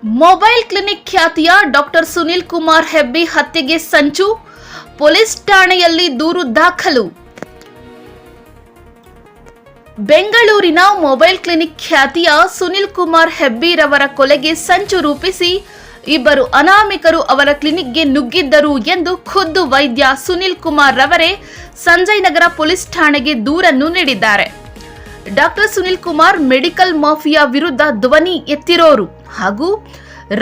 Mobile clinic ಖ್ಯಾತಿಯ doctor Sunil Kumar ಹೆಬ್ಬಿ ಹತ್ಯೆಗೆ ಸಂಚು, ಪೊಲೀಸ್ ಠಾಣೆಯಲ್ಲಿ ದೂರು ದಾಖಲು. ಬೆಂಗಳೂರಿನ ಮೊಬೈಲ್ ಕ್ಲಿನಿಕ್ ಖ್ಯಾತಿಯ ಸುನಿಲ್ ಕುಮಾರ್ ಹೆಬ್ಬಿರವರ ಕೊಲೆಗೆ ಸಂಚು ರೂಪಿಸಿ ಇಬ್ಬರು ಅನಾಮಿಕರು ಅವರ ಕ್ಲಿನಿಕ್ಗೆ ನುಗ್ಗಿದ್ದರು ಎಂದು ಖುದ್ದು ವೈದ್ಯ ಸುನಿಲ್ ಕುಮಾರ್ ರವರೇ ಸಂಜಯ್ ನಗರ ಪೊಲೀಸ್ ಠಾಣೆಗೆ ದೂರನ್ನು ನೀಡಿದ್ದಾರೆ. Doctor Sunil Kumar medical mafia ವಿರುದ್ಧ ಧ್ವನಿ ಎತ್ತಿರೋರು ಹಾಗೂ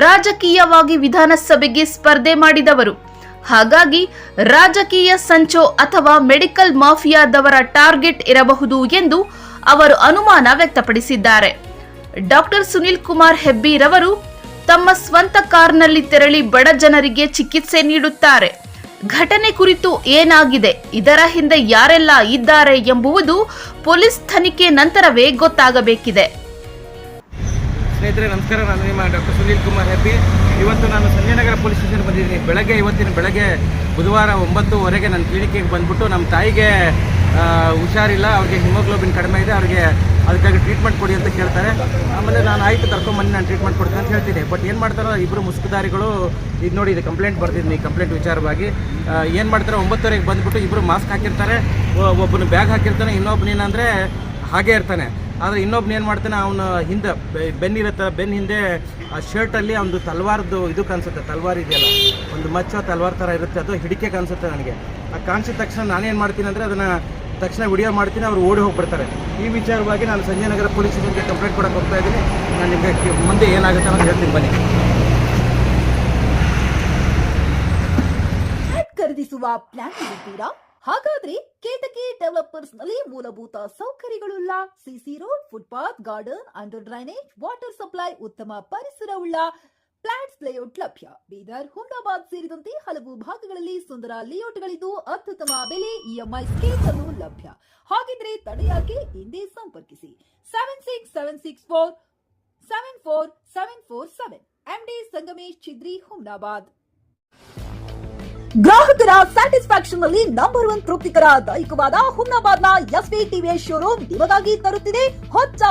ರಾಜಕೀಯವಾಗಿ ವಿಧಾನಸಭೆಗೆ ಸ್ಪರ್ಧೆ ಮಾಡಿದವರು. ಹಾಗಾಗಿ ರಾಜಕೀಯ ಸಂಚೋ ಅಥವಾ ಮೆಡಿಕಲ್ ಮಾಫಿಯಾದವರ ಟಾರ್ಗೆಟ್ ಇರಬಹುದು ಎಂದು ಅವರು ಅನುಮಾನ ವ್ಯಕ್ತಪಡಿಸಿದ್ದಾರೆ. ಡಾಕ್ಟರ್ ಸುನಿಲ್ ಕುಮಾರ್ ಹೆಬ್ಬಿರವರು ತಮ್ಮ ಸ್ವಂತ ಕಾರ್ನಲ್ಲಿ ತೆರಳಿ ಬಡ ಜನರಿಗೆ ಚಿಕಿತ್ಸೆ ನೀಡುತ್ತಾರೆ. ಘಟನೆ ಕುರಿತು ಏನಾಗಿದೆ, ಇದರ ಹಿಂದೆ ಯಾರೆಲ್ಲ ಇದ್ದಾರೆ ಎಂಬುವುದು ಪೊಲೀಸ್ ತನಿಖೆ ನಂತರವೇ ಗೊತ್ತಾಗಬೇಕಿದೆ. ಸ್ನೇಹಿತರೆ ನಮಸ್ಕಾರ, ನಾನು ನಿಮ್ಮ ಡಾಕ್ಟರ್ ಸುನಿಲ್ ಕುಮಾರ್ ಹೆಬ್ಬಿ. ಇವತ್ತು ನಾನು ಸಂಜಯ್ ನಗರ ಪೊಲೀಸ್ ಸ್ಟೇಷನ್ ಬಂದಿದ್ದೀನಿ. ಇವತ್ತಿನ ಬೆಳಗ್ಗೆ ಬುಧವಾರ 9:30 ನನ್ನ ಕ್ಲಿನಿಕ್ಕಿಗೆ ಬಂದ್ಬಿಟ್ಟು ನಮ್ಮ ತಾಯಿಗೆ ಹುಷಾರಿಲ್ಲ, ಅವ್ರಿಗೆ ಹಿಮೋಗ್ಲೋಬಿನ್ ಕಡಿಮೆ ಇದೆ, ಅವ್ರಿಗೆ ಅದಕ್ಕಾಗಿ ಟ್ರೀಟ್ಮೆಂಟ್ ಕೊಡಿ ಅಂತ ಕೇಳ್ತಾರೆ. ಆಮೇಲೆ ನಾನು ಆಯಿತು ಕರ್ಕೊಂಬನ್ನಿ, ನಾನು ಟ್ರೀಟ್ಮೆಂಟ್ ಕೊಡ್ತೀನಿ ಅಂತ ಹೇಳ್ತೀನಿ. ಬಟ್ ಏನು ಮಾಡ್ತಾರೋ ಇಬ್ಬರು ಮುಸುಕುದಾರಿಗಳು ಇದು ನೋಡಿ, ಇದು ಕಂಪ್ಲೇಂಟ್ ಬರ್ತಿದ್ದೀನಿ. ಕಂಪ್ಲೇಂಟ್ ವಿಚಾರವಾಗಿ ಏನು ಮಾಡ್ತಾರೆ, 9:30 ಬಂದುಬಿಟ್ಟು ಇಬ್ಬರು ಮಾಸ್ಕ್ ಹಾಕಿರ್ತಾರೆ, ಒಬ್ಬನು ಬ್ಯಾಗ್ ಹಾಕಿರ್ತಾನೆ, ಇನ್ನೊಬ್ಬನೇನಂದರೆ ಹಾಗೇ ಇರ್ತಾನೆ. ಆದರೆ ಇನ್ನೊಬ್ಬನ ಏನು ಮಾಡ್ತಾನೆ, ಅವನು ಹಿಂದೆ ಬೆನ್ನಿರುತ್ತೆ, ಬೆನ್ನ ಹಿಂದೆ ಆ ಶರ್ಟಲ್ಲಿ ಒಂದು ತಲ್ವಾರ್ದು ಇದು ಕಾಣಿಸುತ್ತೆ, ತಲ್ವಾರ್ ಇದೆಯಲ್ಲ ಒಂದು ಮಚ್ಚ ತಲ್ವಾರ್ ಥರ ಇರುತ್ತೆ, ಅದು ಹಿಡಿಕೆ ಕಾಣಿಸುತ್ತೆ ನನಗೆ. ಆ ಕಾಣಿಸಿದ ತಕ್ಷಣ ನಾನೇನು ಮಾಡ್ತೀನಿ ಅಂದರೆ ಅದನ್ನು ತಕ್ಷಣ ವಿಡಿಯೋ ಮಾಡ್ತೀನಿ, ಅವರು ಓಡಿ ಹೋಗ್ಬಿಡ್ತಾರೆ. ಈ ವಿಚಾರವಾಗಿ ನಾನು ಸಂಜಯ್ ನಗರ ಪೊಲೀಸ್ ಸ್ಟೇಷನ್ಗೆ ಕಂಪ್ಲೇಂಟ್ ಕೊಡೋಕೆ ಹೋಗ್ತಾ ಇದ್ದೀನಿ. ನಾನು ನಿಮಗೆ ಮುಂದೆ ಏನಾಗುತ್ತೆ ಅಂತ ಹೇಳ್ತೀನಿ, ಬನ್ನಿ. ಖರೀದಿಸುವ ಪ್ಲಾನ್ ಇರುತ್ತೀರಾ? ಹಾಗಾದ್ರೆ ಕೇತಕಿ ಡೆವಲಪರ್ಸ್ ನಲ್ಲಿ ಮೂಲಭೂತ ಸೌಕರ್ಯಗಳುಳ್ಳ CC road, footpath, garden, under drainage, water supply, ಉತ್ತಮ ಪರಿಸರವುಳ್ಳ ಫ್ಲಾಟ್ಸ್ ಲೇಔಟ್ ಲಭ್ಯ. ಬೀದರ್, ಹುಮ್ನಾಬಾದ್ ಸೇರಿದಂತೆ ಹಲವು ಭಾಗಗಳಲ್ಲಿ ಸುಂದರ ಲೇಔಟ್ಗಳಿದ್ದು ಅತ್ಯುತ್ತಮ ಬೆಲೆ, ಇಎಂಐ ಸ್ಕೀಮ್ಸ್ ಅನ್ನು ಲಭ್ಯ. ಹಾಗಿದ್ರೆ ತಡೆಯಾಕೆ, ಹಿಂದೆ ಸಂಪರ್ಕಿಸಿ 7676474747 MD ಸಂಗಮೇಶ್ ಚಿದ್ರಿ, ಹುಮ್ನಾಬಾದ್. ಗ್ರಾಹಕರ ಸ್ಯಾಟಿಸ್ಫ್ಯಾಕ್ಷನ್ ನಲ್ಲಿ ನಂಬರ್ 1 ತೃಪ್ತಿಕರ ದಾಯಕವಾದ ಹುಮ್ನಾಬಾದ್ನ ಎಸ್ವಿ ಟಿವಿಎಸ್ ಶೋರೂಮ್ ನಿಮಗಾಗಿ ತರುತ್ತಿದೆ ಹೊಸ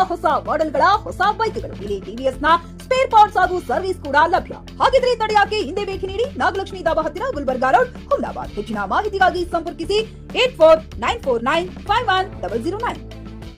ಮಾಡೆಲ್ಗಳ ಹೊಸ ಬೈಕ್ಗಳು. ಇಲ್ಲಿ ಟಿವಿಎಸ್ ನ ಸ್ಪೇರ್ ಪಾರ್ಟ್ಸ್ ಹಾಗೂ ಸರ್ವಿಸ್ ಕೂಡ ಲಭ್ಯ. ಹಾಗಿದ್ರೆ ತಡೆಯಾಕೆ, ಹಿಂದೆ ಭೇಟಿ ನೀಡಿ. ನಾಗಲಕ್ಷ್ಮಿ ಧಾಬಾ ಹತ್ತಿರ, ಗುಲ್ಬರ್ಗಾ ರೋಡ್, ಹುಮ್ನಾಬಾದ್. ಹೆಚ್ಚಿನ ಮಾಹಿತಿಗಾಗಿ ಸಂಪರ್ಕಿಸಿ 8494951009.